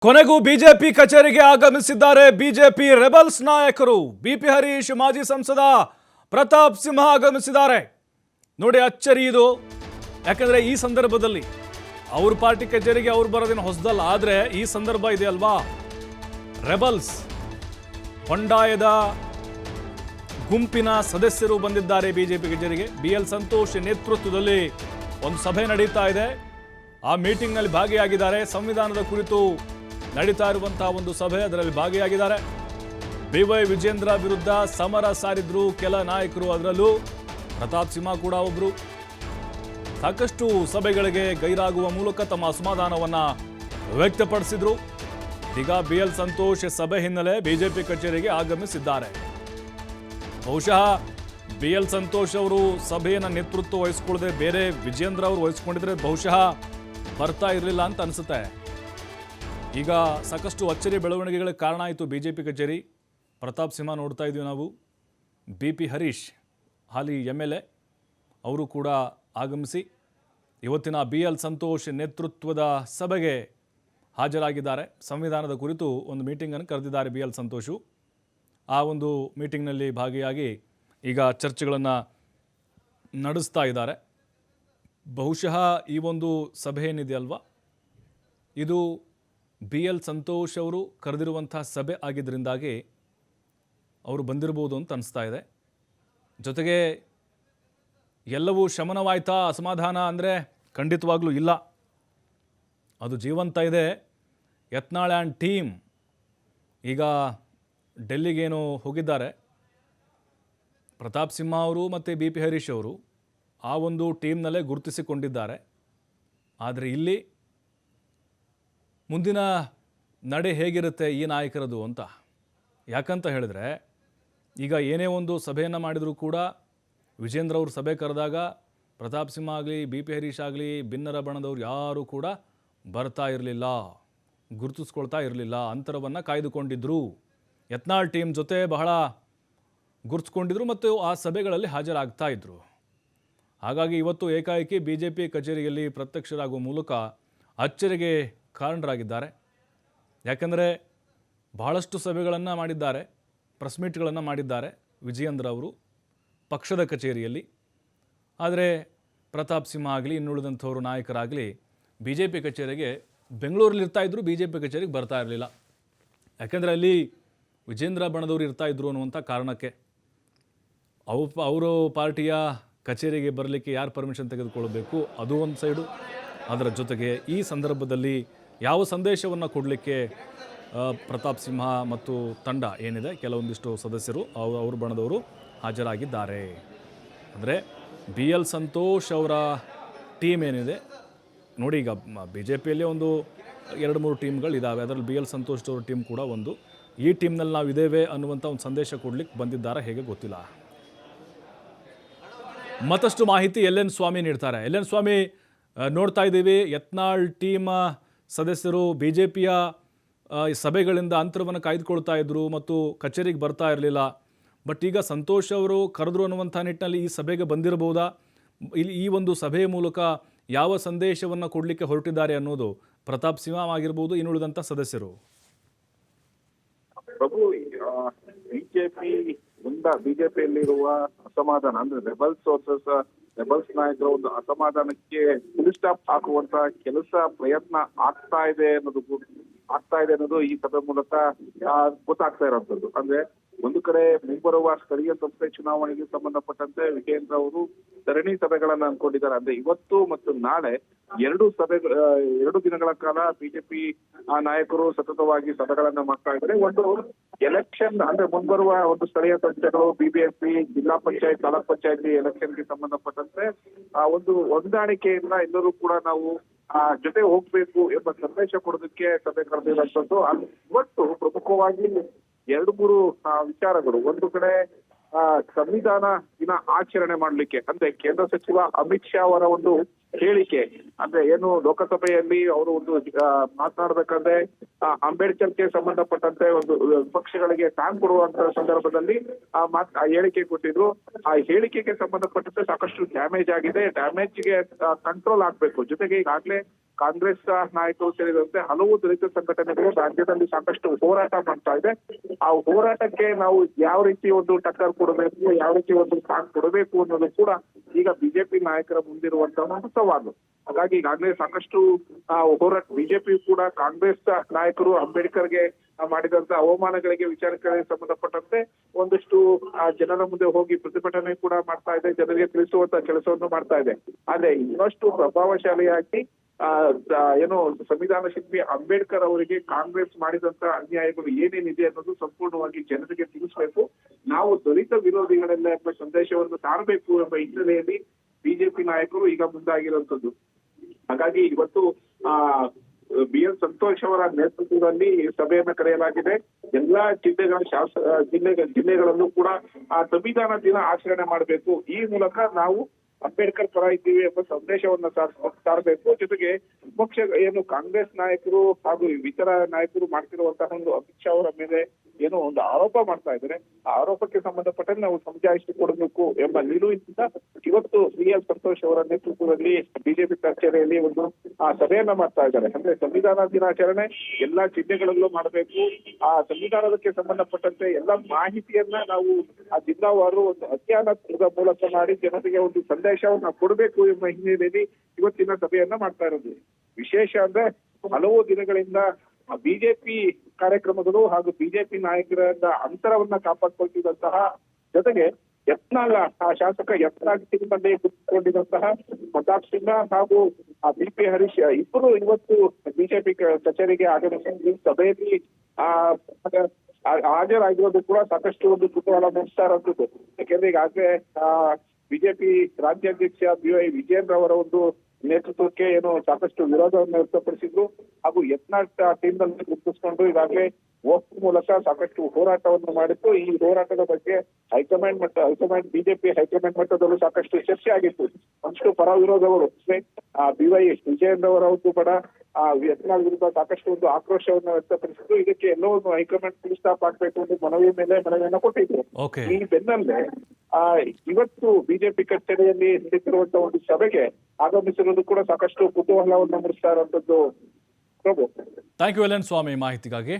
ಕೊನೆಗೂ ಬಿಜೆಪಿ ಕಚೇರಿಗೆ ಆಗಮಿಸಿದ್ದಾರೆ ಬಿಜೆಪಿ ರೆಬಲ್ಸ್ ನಾಯಕರು. ಬಿಪಿ ಹರೀಶ್, ಮಾಜಿ ಸಂಸದ ಪ್ರತಾಪ್ ಸಿಂಹ ಆಗಮಿಸಿದ್ದಾರೆ. ನೋಡಿ ಅಚ್ಚರಿ ಇದು. ಯಾಕಂದ್ರೆ ಈ ಸಂದರ್ಭದಲ್ಲಿ ಅವ್ರ ಪಾರ್ಟಿ ಕಚೇರಿಗೆ ಅವ್ರು ಬರೋದೇನು ಹೊಸದಲ್ಲ. ಆದ್ರೆ ಈ ಸಂದರ್ಭ ಇದೆ ಅಲ್ವಾ, ರೆಬಲ್ಸ್ ಬಂಡಾಯದ ಗುಂಪಿನ ಸದಸ್ಯರು ಬಂದಿದ್ದಾರೆ ಬಿಜೆಪಿ ಕಚೇರಿಗೆ. BL ಸಂತೋಷ್ ನೇತೃತ್ವದಲ್ಲಿ ಒಂದು ಸಭೆ ನಡೀತಾ ಇದೆ. ಆ ಮೀಟಿಂಗ್ ನಲ್ಲಿ ಭಾಗಿಯಾಗಿದ್ದಾರೆ. ಸಂವಿಧಾನದ ಕುರಿತು ನಡೀತಾ ಇರುವಂತಹ ಒಂದು ಸಭೆ, ಅದರಲ್ಲಿ ಭಾಗಿಯಾಗಿದ್ದಾರೆ. BY ವಿಜೇಂದ್ರ ವಿರುದ್ಧ ಸಮರ ಸಾರಿದ್ರು ಕೆಲ ನಾಯಕರು, ಅದರಲ್ಲೂ ಪ್ರತಾಪ್ ಸಿಂಹ ಕೂಡ ಒಬ್ರು. ಸಾಕಷ್ಟು ಸಭೆಗಳಿಗೆ ಗೈರಾಗುವ ಮೂಲಕ ತಮ್ಮ ಅಸಮಾಧಾನವನ್ನ ವ್ಯಕ್ತಪಡಿಸಿದ್ರು. ಈಗ BL ಸಂತೋಷ್ ಸಭೆ ಹಿನ್ನೆಲೆ ಬಿಜೆಪಿ ಕಚೇರಿಗೆ ಆಗಮಿಸಿದ್ದಾರೆ. ಬಹುಶಃ BL ಸಂತೋಷ್ ಅವರು ಸಭೆಯನ್ನ ನೇತೃತ್ವ ವಹಿಸಿಕೊಳ್ಳದೆ ಬೇರೆ ವಿಜೇಂದ್ರ ಅವರು ವಹಿಸಿಕೊಂಡಿದ್ರೆ ಬಹುಶಃ ಬರ್ತಾ ಇರಲಿಲ್ಲ ಅಂತ ಅನಿಸುತ್ತೆ. ಈಗ ಸಾಕಷ್ಟು ಅಚ್ಚರಿ ಬೆಳವಣಿಗೆಗಳಿಗೆ ಕಾರಣ ಆಯಿತು ಬಿಜೆಪಿ ಕಚೇರಿ. ಪ್ರತಾಪ್ ಸಿಂಹ ನೋಡ್ತಾ ಇದ್ದೀವಿ ನಾವು. BP ಹರೀಶ್ ಹಾಲಿ MLA ಅವರು ಕೂಡ ಆಗಮಿಸಿ ಇವತ್ತಿನ BL ಸಂತೋಷ್ ನೇತೃತ್ವದ ಸಭೆಗೆ ಹಾಜರಾಗಿದ್ದಾರೆ. ಸಂವಿಧಾನದ ಕುರಿತು ಒಂದು ಮೀಟಿಂಗನ್ನು ಕರೆದಿದ್ದಾರೆ BL ಸಂತೋಷು. ಆ ಒಂದು ಮೀಟಿಂಗ್ನಲ್ಲಿ ಭಾಗಿಯಾಗಿ ಈಗ ಚರ್ಚೆಗಳನ್ನು ನಡೆಸ್ತಾ ಇದ್ದಾರೆ. ಬಹುಶಃ ಈ ಒಂದು ಸಭೆ ಏನಿದೆಯಲ್ವಾ, ಇದು BL ಸಂತೋಷ್ ಅವರು ಕರೆದಿರುವಂಥ ಸಭೆ ಆಗಿದ್ದರಿಂದಾಗಿ ಅವರು ಬಂದಿರ್ಬೋದು ಅಂತ ಅನಿಸ್ತಾ ಇದೆ. ಜೊತೆಗೆ ಎಲ್ಲವೂ ಶಮನವಾಯ್ತಾ ಅಸಮಾಧಾನ ಅಂದರೆ ಖಂಡಿತವಾಗ್ಲೂ ಇಲ್ಲ, ಅದು ಜೀವಂತ ಇದೆ. ಯತ್ನಾಳ್ ಆ್ಯಂಡ್ ಟೀಮ್ ಈಗ ಡೆಲ್ಲಿಗೇನು ಹೋಗಿದ್ದಾರೆ. ಪ್ರತಾಪ್ ಸಿಂಹ ಅವರು ಮತ್ತು BP ಹರೀಶ್ ಅವರು ಆ ಒಂದು ಟೀಮ್ನಲ್ಲೇ ಗುರುತಿಸಿಕೊಂಡಿದ್ದಾರೆ. ಆದರೆ ಇಲ್ಲಿ ಮುಂದಿನ ನಡೆ ಹೇಗಿರುತ್ತೆ ಈ ನಾಯಕರದು ಅಂತ. ಯಾಕಂತ ಹೇಳಿದ್ರೆ ಈಗ ಏನೇ ಒಂದು ಸಭೆಯನ್ನು ಮಾಡಿದರೂ ಕೂಡ ವಿಜೇಂದ್ರ ಅವರು ಸಭೆ ಕರೆದಾಗ ಪ್ರತಾಪ್ ಸಿಂಹ ಆಗಲಿ BP ಹರೀಶ್ ಆಗಲಿ ಭಿನ್ನರ ಬಣದವ್ರು ಯಾರೂ ಕೂಡ ಬರ್ತಾ ಇರಲಿಲ್ಲ, ಗುರುತಿಸ್ಕೊಳ್ತಾ ಇರಲಿಲ್ಲ, ಅಂತರವನ್ನು ಕಾಯ್ದುಕೊಂಡಿದ್ದರು. ಯತ್ನಾಳ್ ಟೀಮ್ ಜೊತೆ ಬಹಳ ಗುರುತಿಸ್ಕೊಂಡಿದ್ರು ಮತ್ತು ಆ ಸಭೆಗಳಲ್ಲಿ ಹಾಜರಾಗ್ತಾ ಇದ್ದರು. ಹಾಗಾಗಿ ಇವತ್ತು ಏಕಾಏಕಿ ಬಿಜೆಪಿ ಕಚೇರಿಯಲ್ಲಿ ಪ್ರತ್ಯಕ್ಷರಾಗುವ ಮೂಲಕ ಅಚ್ಚರಿಗೆ ಕಾರಣರಾಗಿದ್ದಾರೆ. ಯಾಕಂದರೆ ಬಹಳಷ್ಟು ಸಭೆಗಳನ್ನು ಮಾಡಿದ್ದಾರೆ, ಪ್ರೆಸ್ ಮೀಟ್ಗಳನ್ನು ಮಾಡಿದ್ದಾರೆ ವಿಜಯೇಂದ್ರ ಅವರು ಪಕ್ಷದ ಕಚೇರಿಯಲ್ಲಿ. ಆದರೆ ಪ್ರತಾಪ್ ಸಿಂಹ ಆಗಲಿ ಇನ್ನುಳಿದಂಥವರು ನಾಯಕರಾಗಲಿ ಬಿಜೆಪಿ ಕಚೇರಿಗೆ ಬೆಂಗಳೂರಲ್ಲಿ ಇರ್ತಾಯಿದ್ರು, ಬಿಜೆಪಿ ಕಚೇರಿಗೆ ಬರ್ತಾ ಇರಲಿಲ್ಲ. ಯಾಕೆಂದರೆ ಅಲ್ಲಿ ವಿಜೇಂದ್ರ ಬಣದವರು ಇರ್ತಾಯಿದ್ರು ಅನ್ನುವಂಥ ಕಾರಣಕ್ಕೆ. ಅವರು ಪಾರ್ಟಿಯ ಕಚೇರಿಗೆ ಬರಲಿಕ್ಕೆ ಯಾರು ಪರ್ಮಿಷನ್ ತೆಗೆದುಕೊಳ್ಬೇಕು, ಅದು ಒಂದು ಸೈಡು. ಅದರ ಜೊತೆಗೆ ಈ ಸಂದರ್ಭದಲ್ಲಿ ಯಾವ ಸಂದೇಶವನ್ನು ಕೊಡಲಿಕ್ಕೆ ಪ್ರತಾಪ್ ಸಿಂಹ ಮತ್ತು ತಂಡ ಏನಿದೆ, ಕೆಲವೊಂದಿಷ್ಟು ಸದಸ್ಯರು ಅವ್ರ ಬಣದವರು ಹಾಜರಾಗಿದ್ದಾರೆ. ಅಂದರೆ BL ಸಂತೋಷ್ ಅವರ ಟೀಮ್ ಏನಿದೆ ನೋಡಿ, ಈಗ BJPಯಲ್ಲಿ ಒಂದು 2-3 ಟೀಮ್ಗಳಿದ್ದಾವೆ. ಅದರಲ್ಲಿ BL ಸಂತೋಷ್ ಅವರ ಟೀಮ್ ಕೂಡ ಒಂದು. ಈ ಟೀಮ್ನಲ್ಲಿ ನಾವು ಇದ್ದೇವೆ ಅನ್ನುವಂಥ ಒಂದು ಸಂದೇಶ ಕೊಡಲಿಕ್ಕೆ ಬಂದಿದ್ದಾರೆ, ಹೇಗೆ ಗೊತ್ತಿಲ್ಲ. ಮತ್ತಷ್ಟು ಮಾಹಿತಿ LN ಸ್ವಾಮಿ ನೀಡ್ತಾರೆ. LN ಸ್ವಾಮಿ, ನೋಡ್ತಾ ಇದ್ದೀವಿ ಯತ್ನಾಳ್ ಟೀಮ್ ಸದಸ್ಯರು BJPಯ ಸಭೆಗಳಿಂದ ಅಂತರವನ್ನು ಕಾಯ್ದುಕೊಳ್ತಾ ಇದ್ರು ಮತ್ತು ಕಚೇರಿಗೆ ಬರ್ತಾ ಇರಲಿಲ್ಲ. ಬಟ್ ಈಗ ಸಂತೋಷ್ ಅವರು ಕರೆದ್ರು ಅನ್ನುವಂಥ ನಿಟ್ಟಿನಲ್ಲಿ ಈ ಸಭೆಗೆ ಬಂದಿರಬಹುದಾ? ಇಲ್ಲಿ ಈ ಒಂದು ಸಭೆಯ ಮೂಲಕ ಯಾವ ಸಂದೇಶವನ್ನು ಕೊಡಲಿಕ್ಕೆ ಹೊರಟಿದ್ದಾರೆ ಅನ್ನೋದು ಪ್ರತಾಪ್ ಸಿಂಹ ಆಗಿರ್ಬೋದು, ಇನ್ನುಳಿದಂಥ ಸದಸ್ಯರು. ಪ್ರಭು, ಬಿಜೆಪಿಯಲ್ಲಿರುವ ಅಸಮಾಧಾನ ಅಂದ್ರೆ ರೆಬಲ್ಸ್ ವರ್ಸಸ್ ರೆಬಲ್ಸ್ ನಾಯಕರ ಒಂದು ಅಸಮಾಧಾನಕ್ಕೆ ಫುಲ್ ಸ್ಟಾಪ್ ಹಾಕುವಂತ ಕೆಲಸ ಪ್ರಯತ್ನ ಆಗ್ತಾ ಇದೆ ಅನ್ನೋದು ಈ ಸಭೆ ಮೂಲಕ ಗೊತ್ತಾಗ್ತಾ ಇರೋಂಥದ್ದು. ಅಂದ್ರೆ ಒಂದು ಕಡೆ ಮುಂಬರುವ ಸ್ಥಳೀಯ ಸಂಸ್ಥೆ ಚುನಾವಣೆಗೆ ಸಂಬಂಧಪಟ್ಟಂತೆ ವಿಜೇಂದ್ರ ಅವರು ಸರಣಿ ಸಭೆಗಳನ್ನ ಅನ್ಕೊಂಡಿದ್ದಾರೆ. ಅಂದ್ರೆ ಇವತ್ತು ಮತ್ತು ನಾಳೆ 2 ದಿನಗಳ ಕಾಲ ಬಿಜೆಪಿ ನಾಯಕರು ಸತತವಾಗಿ ಸಭೆಗಳನ್ನ ಮಾಡ್ತಾ ಇದ್ದಾರೆ. ಒಂದು ಎಲೆಕ್ಷನ್ ಅಂದ್ರೆ ಮುಂಬರುವ ಒಂದು ಸ್ಥಳೀಯ ಸಂಸ್ಥೆಗಳು, BBMP, ಜಿಲ್ಲಾ ಪಂಚಾಯತ್, ತಾಲೂಕ್ ಪಂಚಾಯತಿ ಎಲೆಕ್ಷನ್ಗೆ ಸಂಬಂಧಪಟ್ಟಂತೆ ಒಂದು ಹೊಂದಾಣಿಕೆಯಿಂದ ಎಲ್ಲರೂ ಕೂಡ ನಾವು ಜೊತೆ ಹೋಗ್ಬೇಕು ಎಂಬ ಸಂದೇಶ ಕೊಡೋದಕ್ಕೆ ಸಭೆ ಕರೆದಿರುವಂತದ್ದು. ಇವತ್ತು ಪ್ರಮುಖವಾಗಿ 2-3 ವಿಚಾರಗಳು. ಒಂದು ಕಡೆ ಸಂವಿಧಾನ ದಿನ ಆಚರಣೆ ಮಾಡ್ಲಿಕ್ಕೆ ಅಂದ್ರೆ ಕೇಂದ್ರ ಸಚಿವ ಅಮಿತ್ ಶಾ ಅವರ ಒಂದು ಹೇಳಿಕೆ, ಅಂದ್ರೆ ಏನು ಲೋಕಸಭೆಯಲ್ಲಿ ಅವರು ಒಂದು ಮಾತನಾಡಬೇಕಾದ್ರೆ ಅಂಬೇಡ್ಕರ್ಗೆ ಸಂಬಂಧಪಟ್ಟಂತೆ ಒಂದು ವಿಪಕ್ಷಗಳಿಗೆ ಟೈಮ್ ಕೊಡುವಂತ ಸಂದರ್ಭದಲ್ಲಿ ಆ ಹೇಳಿಕೆ ಕೊಟ್ಟಿದ್ರು. ಆ ಹೇಳಿಕೆಗೆ ಸಂಬಂಧಪಟ್ಟಂತೆ ಸಾಕಷ್ಟು ಡ್ಯಾಮೇಜ್ ಆಗಿದೆ. ಡ್ಯಾಮೇಜ್ಗೆ ಕಂಟ್ರೋಲ್ ಆಗ್ಬೇಕು. ಜೊತೆಗೆ ಈಗಾಗಲೇ ಕಾಂಗ್ರೆಸ್ ನಾಯಕರು ಸೇರಿದಂತೆ ಹಲವು ದಲಿತ ಸಂಘಟನೆಗಳು ರಾಜ್ಯದಲ್ಲಿ ಸಾಕಷ್ಟು ಹೋರಾಟ ಮಾಡ್ತಾ ಇದೆ. ಆ ಹೋರಾಟಕ್ಕೆ ನಾವು ಯಾವ ರೀತಿ ಒಂದು ಟಕ್ಕರ್ ಕೊಡಬೇಕು, ಯಾವ ರೀತಿ ಒಂದು ಸಾಥ್ ಕೊಡಬೇಕು ಅನ್ನೋದು ಕೂಡ ಈಗ ಬಿಜೆಪಿ ನಾಯಕರ ಮುಂದಿರುವಂತಹ ಒಂದು ಸವಾಲು. ಹಾಗಾಗಿ ಈಗಾಗಲೇ ಸಾಕಷ್ಟು ಹೋರಾಟ ಬಿಜೆಪಿ ಕೂಡ ಕಾಂಗ್ರೆಸ್ ನಾಯಕರು ಅಂಬೇಡ್ಕರ್ಗೆ ಮಾಡಿದಂತ ಅವಮಾನಗಳಿಗೆ ವಿಚಾರಕ್ಕೆ ಸಂಬಂಧಪಟ್ಟಂತೆ ಒಂದಷ್ಟು ಜನರ ಮುಂದೆ ಹೋಗಿ ಪ್ರತಿಭಟನೆ ಕೂಡ ಮಾಡ್ತಾ ಇದೆ, ಜನರಿಗೆ ತಿಳಿಸುವಂತ ಕೆಲಸವನ್ನು ಮಾಡ್ತಾ ಇದೆ. ಆದ್ರೆ ಇನ್ನಷ್ಟು ಪ್ರಭಾವಶಾಲಿಯಾಗಿ ಏನು ಸಂವಿಧಾನ ಶಿಲ್ಪಿ ಅಂಬೇಡ್ಕರ್ ಅವರಿಗೆ ಕಾಂಗ್ರೆಸ್ ಮಾಡಿದಂತ ಅನ್ಯಾಯಗಳು ಏನೇನಿದೆ ಅನ್ನೋದು ಸಂಪೂರ್ಣವಾಗಿ ಜನರಿಗೆ ತಿಳಿಸಬೇಕು. ನಾವು ದಲಿತ ವಿರೋಧಿಗಳೆಲ್ಲ ಎಂಬ ಸಂದೇಶವನ್ನು ಸಾರಬೇಕು ಎಂಬ ಹಿನ್ನೆಲೆಯಲ್ಲಿ ಬಿಜೆಪಿ ನಾಯಕರು ಈಗ ಮುಂದಾಗಿರುವಂತದ್ದು. ಹಾಗಾಗಿ ಇವತ್ತು BL ಸಂತೋಷ್ ಅವರ ನೇತೃತ್ವದಲ್ಲಿ ಸಭೆಯನ್ನ ಕರೆಯಲಾಗಿದೆ. ಎಲ್ಲಾ ಜಿಲ್ಲೆಗಳಲ್ಲೂ ಕೂಡ ಸಂವಿಧಾನ ದಿನ ಆಚರಣೆ ಮಾಡಬೇಕು. ಈ ಮೂಲಕ ನಾವು ಅಂಬೇಡ್ಕರ್ ಪರ ಇದ್ದೀವಿ ಎಂಬ ಸಂದೇಶವನ್ನ ಸಾರಬೇಕು. ಜೊತೆಗೆ ವಿಪಕ್ಷ ಏನು ಕಾಂಗ್ರೆಸ್ ನಾಯಕರು ಹಾಗೂ ಇತರ ನಾಯಕರು ಮಾಡ್ತಿರುವಂತಹ ಒಂದು ಅಮಿತ್ ಶಾ ಅವರ ಮೇಲೆ ಏನೋ ಒಂದು ಆರೋಪ ಮಾಡ್ತಾ ಇದ್ದಾರೆ. ಆ ಆರೋಪಕ್ಕೆ ಸಂಬಂಧಪಟ್ಟಂತೆ ನಾವು ಸಮಜಾಯಿಷಿ ಕೊಡಬೇಕು ಎಂಬ ನಿಲುವಿನಿಂದ ಇವತ್ತು BL ಸಂತೋಷ್ ಅವರ ನೇತೃತ್ವದಲ್ಲಿ ಬಿಜೆಪಿ ಕಚೇರಿಯಲ್ಲಿ ಒಂದು ಸಭೆಯನ್ನ ಮಾಡ್ತಾ ಇದ್ದಾರೆ. ಅಂದ್ರೆ ಸಂವಿಧಾನ ದಿನಾಚರಣೆ ಎಲ್ಲಾ ಜಿಲ್ಲೆಗಳಲ್ಲೂ ಮಾಡಬೇಕು. ಆ ಸಂವಿಧಾನಕ್ಕೆ ಸಂಬಂಧಪಟ್ಟಂತೆ ಎಲ್ಲ ಮಾಹಿತಿಯನ್ನ ನಾವು ಆ ಜಿಲ್ಲಾವಾರು ಒಂದು ಅಧ್ಯಯನದ ಮೂಲಕ ಮಾಡಿ ಜನತೆಗೆ ಒಂದು ಸಂದೇಶವನ್ನ ಕೊಡಬೇಕು ಎಂಬ ಹಿನ್ನೆಲೆಯಲ್ಲಿ ಇವತ್ತಿನ ಸಭೆಯನ್ನ ಮಾಡ್ತಾ ಇರೋದು. ವಿಶೇಷ ಅಂದ್ರೆ ಹಲವು ದಿನಗಳಿಂದ ಬಿಜೆಪಿ ಕಾರ್ಯಕ್ರಮಗಳು ಹಾಗೂ ಬಿಜೆಪಿ ನಾಯಕರ ಅಂತರವನ್ನ ಕಾಪಾಡ್ಕೊಳ್ತಿದ್ದಂತಹ ಜೊತೆಗೆ ಯತ್ನಾಳ್ ಶಾಸಕ ಯತ್ನಾಳ್ ಸಿಂಗ್ ನಲ್ಲಿ ಕುಳಿತುಕೊಂಡಿದ್ದಂತಹ ಪ್ರತಾಪ್ ಸಿಂಹ ಹಾಗೂ BP ಹರೀಶ್ ಇಬ್ಬರು ಇವತ್ತು ಬಿಜೆಪಿ ಕಚೇರಿಗೆ ಆಗಮಿಸಿ ಸಭೆಯಲ್ಲಿ ಹಾಜರಾಗಿರೋದು ಕೂಡ ಸಾಕಷ್ಟು ಒಂದು ಕುತೂಹಲ ಮೂಡಿಸ್ತಾ ಇರೋದು. ಯಾಕೆಂದ್ರೆ ಈಗಾಗಲೇ ಬಿಜೆಪಿ ರಾಜ್ಯಾಧ್ಯಕ್ಷ BY ವಿಜಯೇಂದ್ರ ಅವರ ಒಂದು ನೇತೃತ್ವಕ್ಕೆ ಏನು ಸಾಕಷ್ಟು ವಿರೋಧವನ್ನು ವ್ಯಕ್ತಪಡಿಸಿದ್ರು ಹಾಗೂ ಯತ್ನಾಳ್ ಟೀಮ್ ನಲ್ಲಿ ಗುರುತಿಸಿಕೊಂಡು ಈಗಾಗಲೇ ವೋಟ್ ಮೂಲಕ ಸಾಕಷ್ಟು ಹೋರಾಟವನ್ನು ಮಾಡಿತ್ತು. ಈ ಹೋರಾಟದ ಬಗ್ಗೆ ಬಿಜೆಪಿ ಹೈಕಮಾಂಡ್ ಮಟ್ಟದಲ್ಲೂ ಸಾಕಷ್ಟು ಚರ್ಚೆ ಆಗಿತ್ತು. ಒಂದಷ್ಟು ಪರ ವಿರೋಧಗಳು BY ವಿಜಯೇಂದ್ರ ಅವರದ್ದು ಕೂಡ ಯತ್ನಾಳ್ ವಿರುದ್ಧ ಸಾಕಷ್ಟು ಒಂದು ಆಕ್ರೋಶವನ್ನು ವ್ಯಕ್ತಪಡಿಸಿದ್ರು. ಇದಕ್ಕೆ ಎಲ್ಲೋ ಒಂದು ಹೈಕಮಾಂಡ್ ಫುಲ್ ಸ್ಟಾಪ್ ಆಗ್ಬೇಕು ಅಂತ ಮನವಿಯನ್ನ ಕೊಟ್ಟಿದ್ರು. ಈ ಬೆನ್ನಲ್ಲೇ ಇವತ್ತು ಬಿಜೆಪಿ ಕಚೇರಿಯಲ್ಲಿ ನಡೆಸಿರುವಂತಹ ಒಂದು ಸಭೆಗೆ ಆಗಮಿಸಿರುವುದು ಕೂಡ ಸಾಕಷ್ಟು ಕುತೂಹಲವನ್ನು ಮೂಡಿಸ್ತಾ ಇರುವಂತದ್ದು. ಥ್ಯಾಂಕ್ ಯು ಎಲ್ ಎನ್ ಸ್ವಾಮಿ ಮಾಹಿತಿಗಾಗಿ.